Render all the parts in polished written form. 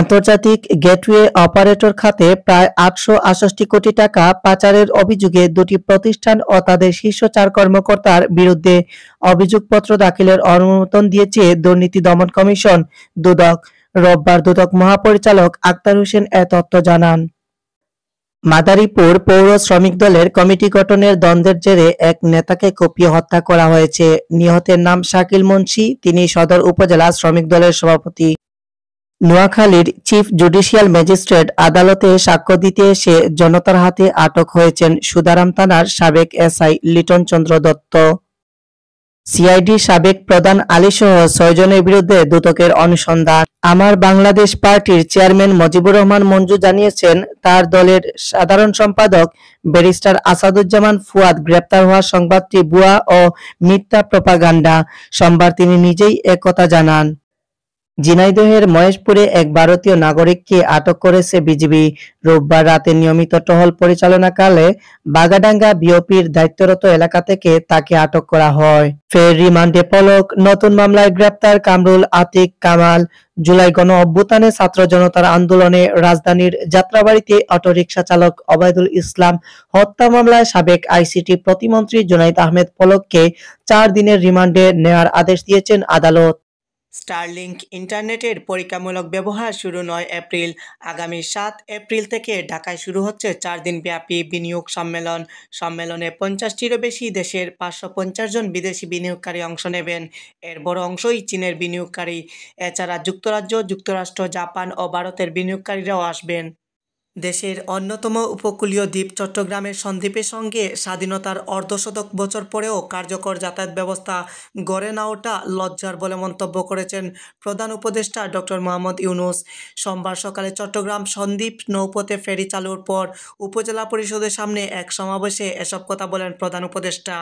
আন্তর্জাতিক gateway operator খাতে প্রায় ৮৬৮ কোটি টাকা পাচারের অভিযোগে দুটি প্রতিষ্ঠান ও তাদের শীর্ষ ৪ কর্মকর্তার বিরুদ্ধে অভিযোগপত্র দাখিলের অনুমোদন দিয়েছে দুর্নীতি দমন কমিশন দুদক। রোববার দুদক মহাপরিচালক আক্তার হোসেন এ তথ্য জানান। মাদারীপুর পৌর শ্রমিক দলের কমিটি গঠনের দ্বন্দ্বের জেরে এক নেতাকে কুপিয়ে হত্যা করা হয়েছে। নিহতের নাম শাকিল মুন্সি, তিনি সদর উপজেলা শ্রমিক দলের সভাপতি। নোয়াখালীর চিফ জুডিশিয়াল ম্যাজিস্ট্রেট আদালতে সাক্ষ্য দিতে এসে জনতার হাতে আটক হয়েছেন সুদারাম থানার সাবেক এসআই লিটন চন্দ্র দত্ত। সিআইডি সাবেক প্রধান আলীসহ ৬ জনের বিরুদ্ধে দুদকের অনুসন্ধান। আমার বাংলাদেশ পার্টির চেয়ারম্যান মুজিবুর রহমান মঞ্জু জানিয়েছেন, তার দলের সাধারণ সম্পাদক ব্যারিস্টার আসাদুজ্জামান ফুয়াদ গ্রেপ্তার হওয়ার সংবাদটি ভুয়া ও মিথ্যা প্রপাগান্ডা। সোমবার তিনি নিজেই একথা জানান। ঝিনাইদহের মহেশপুরে এক ভারতীয় নাগরিককে আটক করেছে বিজিবি। রোববার রাতে নিয়মিত টহল পরিচালনাকালে বাগাডাঙ্গা বিওপির দায়িত্বরত এলাকা থেকে তাকে আটক করা হয়। ফের রিমান্ডে পলক। নতুন মামলায় গ্রেপ্তার কামরুল আতিক কামাল। জুলাই গণ অভ্যুত্থানে ছাত্র জনতার আন্দোলনে রাজধানীর যাত্রাবাড়ীতে অটোরিকশা চালক ওবায়দুল ইসলাম হত্যা মামলায় সাবেক আইসিটি প্রতিমন্ত্রী জুনাইদ আহমেদ পলককে ৪ দিনের রিমান্ডে নেওয়ার আদেশ দিয়েছেন আদালত। স্টারলিংক ইন্টারনেটের পরীক্ষামূলক ব্যবহার শুরু ৯ এপ্রিল। আগামী ৭ এপ্রিল থেকে ঢাকায় শুরু হচ্ছে ৪ দিনব্যাপী বিনিয়োগ সম্মেলন। সম্মেলনে ৫০টিরও বেশি দেশের ৫৫০ জন বিদেশি বিনিয়োগকারী অংশ নেবেন। এর বড় অংশই চীনের বিনিয়োগকারী। এছাড়া যুক্তরাজ্য, যুক্তরাষ্ট্র, জাপান ও ভারতের বিনিয়োগকারীরাও আসবেন। দেশের অন্যতম উপকূলীয় দ্বীপ চট্টগ্রামের সন্দ্বীপের সঙ্গে স্বাধীনতার অর্ধশতক বছর পরেও কার্যকর যাতায়াত ব্যবস্থা গড়ে না ওঠা লজ্জার বলে মন্তব্য করেছেন প্রধান উপদেষ্টা ডক্টর মোহাম্মদ ইউনূস। সোমবার সকালে চট্টগ্রাম সন্দ্বীপ নৌপথে ফেরি চালুর পর উপজেলা পরিষদের সামনে এক সমাবেশে এসব কথা বলেন প্রধান উপদেষ্টা।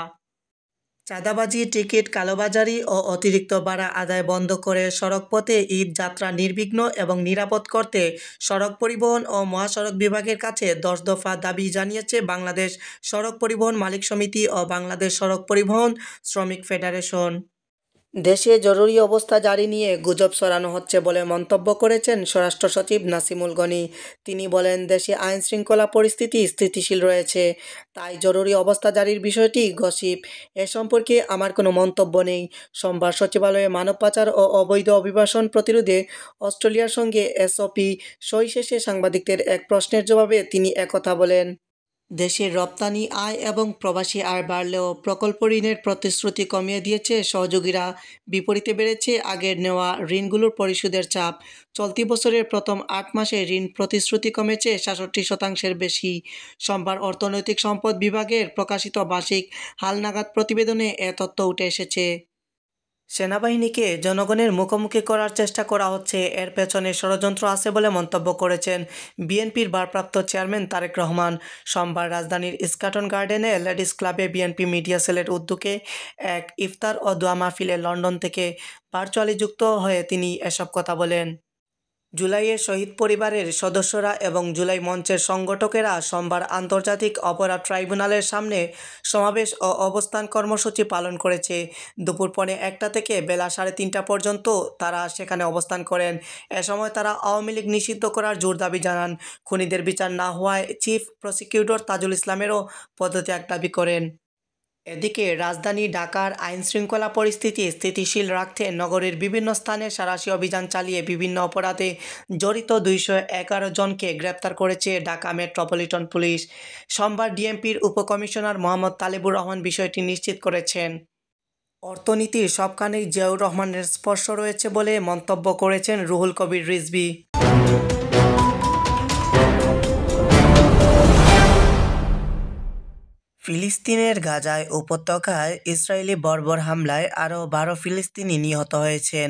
চাঁদাবাজি, টিকিট কালোবাজারি ও অতিরিক্ত ভাড়া আদায় বন্ধ করে সড়কপথে ঈদ যাত্রা নির্বিঘ্ন এবং নিরাপদ করতে সড়ক পরিবহন ও মহাসড়ক বিভাগের কাছে ১০ দফা দাবি জানিয়েছে বাংলাদেশ সড়ক পরিবহন মালিক সমিতি ও বাংলাদেশ সড়ক পরিবহন শ্রমিক ফেডারেশন। দেশে জরুরি অবস্থা জারি নিয়ে গুজব ছড়ানো হচ্ছে বলে মন্তব্য করেছেন স্বরাষ্ট্র সচিব নাসিমুল গনি। তিনি বলেন, দেশে আইনশৃঙ্খলা পরিস্থিতি স্থিতিশীল রয়েছে, তাই জরুরি অবস্থা জারির বিষয়টি গসিপ। এ সম্পর্কে আমার কোনো মন্তব্য নেই। সোমবার সচিবালয়ে মানব পাচার ও অবৈধ অভিবাসন প্রতিরোধে অস্ট্রেলিয়ার সঙ্গে এসওপি সই শেষে সাংবাদিকদের এক প্রশ্নের জবাবে তিনি একথা বলেন। দেশের রপ্তানি আয় এবং প্রবাসী আয় বাড়লেও প্রকল্প ঋণের প্রতিশ্রুতি কমিয়ে দিয়েছে সহযোগীরা। বিপরীতে বেড়েছে আগের নেওয়া ঋণগুলোর পরিশোধের চাপ। চলতি বছরের প্রথম ৮ মাসে ঋণ প্রতিশ্রুতি কমেছে ৬৭% বেশি। সোমবার অর্থনৈতিক সম্পদ বিভাগের প্রকাশিত মাসিক হালনাগাদ প্রতিবেদনে এ তথ্য উঠে এসেছে। সেনাবাহিনীকে জনগণের মুখোমুখি করার চেষ্টা করা হচ্ছে, এর পেছনে ষড়যন্ত্র আছে বলে মন্তব্য করেছেন বিএনপির ভারপ্রাপ্ত চেয়ারম্যান তারেক রহমান। সোমবার রাজধানীর ইস্কাটন গার্ডেনে লেডিস ক্লাবে বিএনপি মিডিয়া সেলের উদ্যোগে এক ইফতার ও দোয়া মাহফিলে লন্ডন থেকে ভার্চুয়ালি যুক্ত হয়ে তিনি এসব কথা বলেন। জুলাইয়ে শহীদ পরিবারের সদস্যরা এবং জুলাই মঞ্চের সংগঠকেরা সোমবার আন্তর্জাতিক অপরাধ ট্রাইব্যুনালের সামনে সমাবেশ ও অবস্থান কর্মসূচি পালন করেছে। দুপুর পৌনে ১টা থেকে বেলা ৩:৩০ পর্যন্ত তারা সেখানে অবস্থান করেন। এ সময় তারা আওয়ামী লীগ নিষিদ্ধ করার জোর দাবি জানান। খুনিদের বিচার না হওয়ায় চিফ প্রসিকিউটর তাজুল ইসলামেরও পদত্যাগ দাবি করেন। এদিকে রাজধানী ঢাকার আইনশৃঙ্খলা পরিস্থিতি স্থিতিশীল রাখতে নগরীর বিভিন্ন স্থানে সাঁড়াশি অভিযান চালিয়ে বিভিন্ন অপরাধে জড়িত ২১১ জনকে গ্রেপ্তার করেছে ঢাকা মেট্রোপলিটন পুলিশ। সোমবার ডিএমপির উপকমিশনার মোহাম্মদ তালেবুর রহমান বিষয়টি নিশ্চিত করেছেন। অর্থনীতির সবখানেই জিয়াউর রহমানের স্পর্শ রয়েছে বলে মন্তব্য করেছেন রুহুল কবির রিজভী। ফিলিস্তিনের গাজায় উপত্যকায় ইসরায়েলি বর্বর হামলায় আরও ১২ ফিলিস্তিনি নিহত হয়েছেন।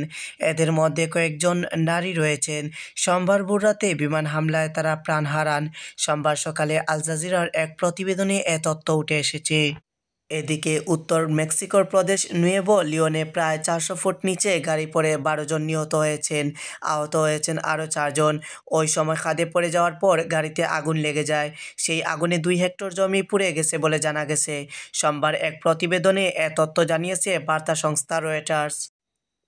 এদের মধ্যে কয়েকজন নারী রয়েছেন। সোমবার ভোররাতে বিমান হামলায় তারা প্রাণ হারান। সোমবার সকালে আল জাজিরার এক প্রতিবেদনে এ তথ্য উঠে এসেছে। এদিকে উত্তর মেক্সিকোর প্রদেশ নুয়েভো লিওনে প্রায় ৪০০ ফুট নিচে গাড়ি পড়ে ১২ জন নিহত হয়েছেন। আহত হয়েছেন আরও ৪ জন। ওই সময় খাদে পড়ে যাওয়ার পর গাড়িতে আগুন লেগে যায়। সেই আগুনে ২ হেক্টর জমি পুড়ে গেছে বলে জানা গেছে। সোমবার এক প্রতিবেদনে এ তথ্য জানিয়েছে বার্তা সংস্থা রয়টার্স।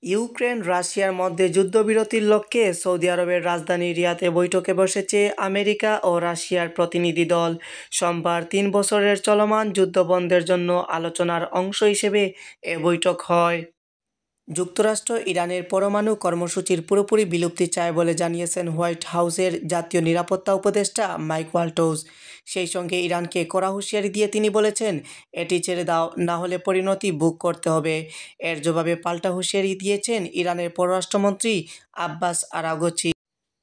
ইউক্রেন রাশিয়ার মধ্যে যুদ্ধবিরতির লক্ষ্যে সৌদি আরবের রাজধানী রিয়াদে বৈঠকে বসেছে আমেরিকা ও রাশিয়ার প্রতিনিধি দল। সোমবার ৩ বছরের চলমান যুদ্ধবন্ধের জন্য আলোচনার অংশ হিসেবে এ বৈঠক হয়। যুক্তরাষ্ট্র ইরানের পরমাণু কর্মসূচির পুরোপুরি বিলুপ্তি চায় বলে জানিয়েছেন হোয়াইট হাউসের জাতীয় নিরাপত্তা উপদেষ্টা মাইক ওয়াল্টজ। সেই সঙ্গে ইরানকে কড়া হুঁশিয়ারি দিয়ে তিনি বলেছেন, এটি ছেড়ে দাও, না হলে পরিণতি ভোগ করতে হবে। এর জবাবে পাল্টা হুঁশিয়ারি দিয়েছেন ইরানের পররাষ্ট্রমন্ত্রী আব্বাস আরাগচি।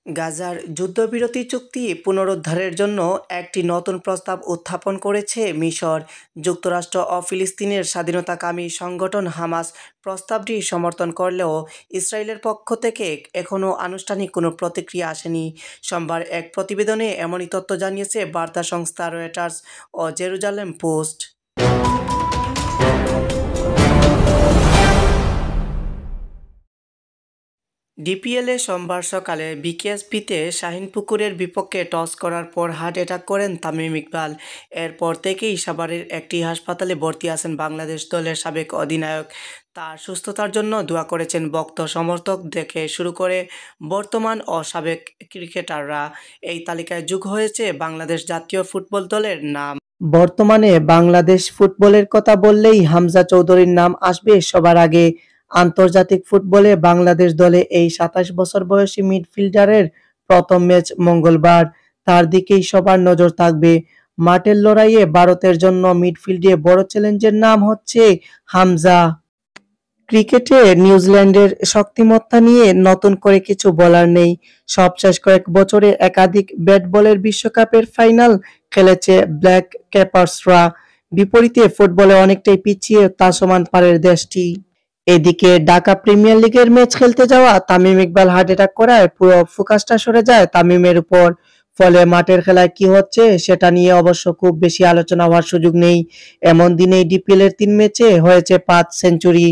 গাজার যুদ্ধবিরতি চুক্তি পুনরুদ্ধারের জন্য একটি নতুন প্রস্তাব উত্থাপন করেছে মিশর। যুক্তরাষ্ট্র ও ফিলিস্তিনের স্বাধীনতাকামী সংগঠন হামাস প্রস্তাবটি সমর্থন করলেও ইসরায়েলের পক্ষ থেকে এখনও আনুষ্ঠানিক কোনো প্রতিক্রিয়া আসেনি। সোমবার এক প্রতিবেদনে এমনই তথ্য জানিয়েছে বার্তা সংস্থা রয়টার্স ও জেরুজালেম পোস্ট। ডিপিএলে সোমবার সকালে বিকেএসপিতে শাহীনপুকুরের বিপক্ষে টস করার পর হার্ট অ্যাটাক করেন তামিম ইকবাল। এরপর থেকেই সাভারের একটি হাসপাতালে ভর্তি আছেন বাংলাদেশ দলের সাবেক অধিনায়ক। তার সুস্থতার জন্য দোয়া করেছেন ভক্ত সমর্থক থেকে শুরু করে বর্তমান ও সাবেক ক্রিকেটাররা। এই তালিকায় যোগ হয়েছে বাংলাদেশ জাতীয় ফুটবল দলের নাম। বর্তমানে বাংলাদেশ ফুটবলের কথা বললেই হামজা চৌধুরীর নাম আসবে সবার আগে। আন্তর্জাতিক ফুটবলে বাংলাদেশ দলে এই ২৭ বছর বয়সী মিডফিল্ডারের প্রথম ম্যাচ মঙ্গলবার। তার দিকেই সবার নজর থাকবে। মাঠের লড়াইয়ে ভারতের জন্য মিডফিল্ডে বড় চ্যালেঞ্জের নাম হচ্ছে হামজা। ক্রিকেটে নিউজিল্যান্ডের শক্তিমত্তা নিয়ে নতুন করে কিছু বলার নেই। সবশেষ কয়েক বছরে একাধিক ব্যাট বলের বিশ্বকাপের ফাইনাল খেলেছে ব্ল্যাক ক্যাপার্সরা। বিপরীতে ফুটবলে অনেকটাই পিছিয়ে তাসমান পারের দেশটি। এদিকে ঢাকা প্রিমিয়ার লিগের ম্যাচ খেলতে যাওয়া তামিম ইকবাল হার্ট অ্যাটাক করায় পুরো ফোকাসটা সরে যায় তামিমের উপর। ফলে মাঠের খেলায় কি হচ্ছে সেটা নিয়ে অবশ্য খুব বেশি আলোচনা হওয়ার সুযোগ নেই। এমন দিনেই ডিপিএলের ৩ ম্যাচে হয়েছে ৫ সেঞ্চুরি।